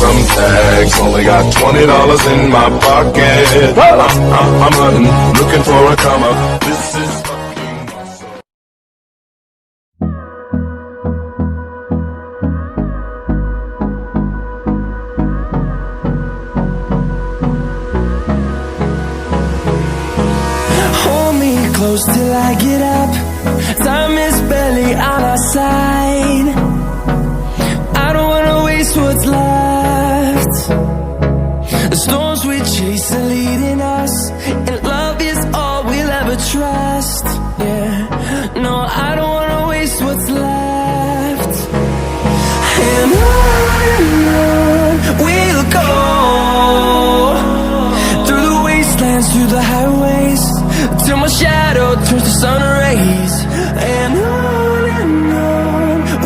some tags. Only got $20 in my pocket. I'm hunting, looking for a come up. This is fucking awesome. Hold me close till I get up. Time is barely on our side. I don't wanna waste what's left. The storms we chase are leading us, and love is all we'll ever trust. Yeah, no, I don't wanna waste what's left. And on we'll go, through the wastelands, through the highways, till my shadow turns to sun rays. And on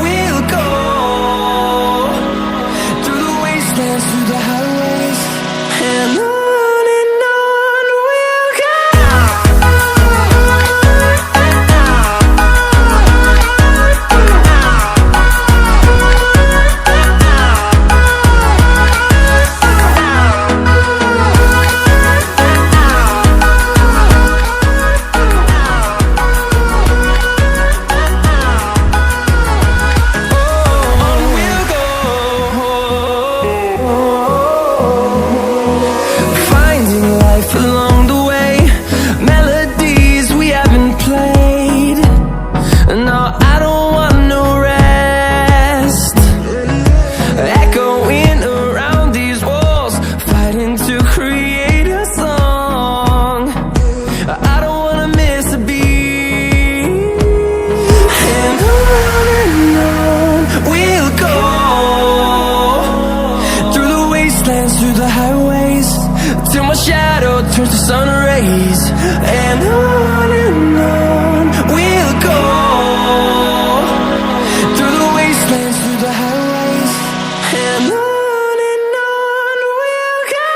we'll go, through the wastelands, through the highways, and on we'll go. Through the highways, till my shadow turns to sun rays. And on we'll go, through the wastelands, through the highways, and on we'll go.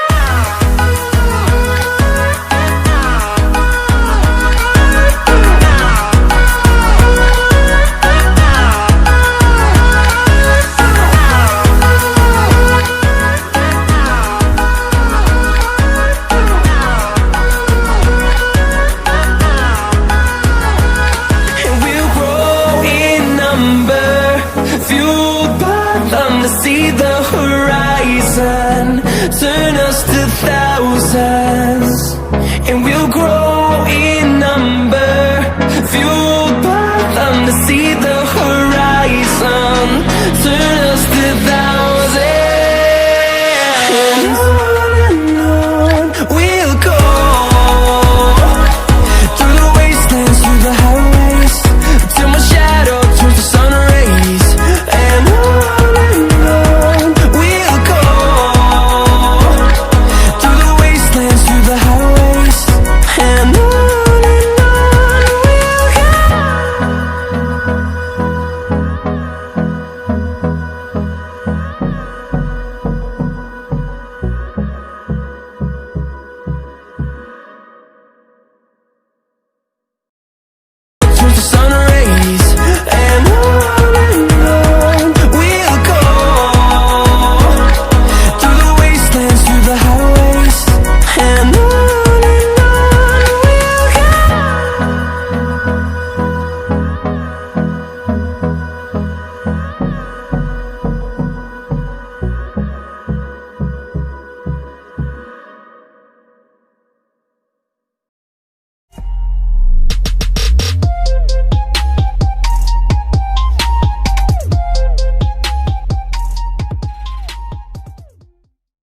Fueled by them to see the horizon, turn us to thousands.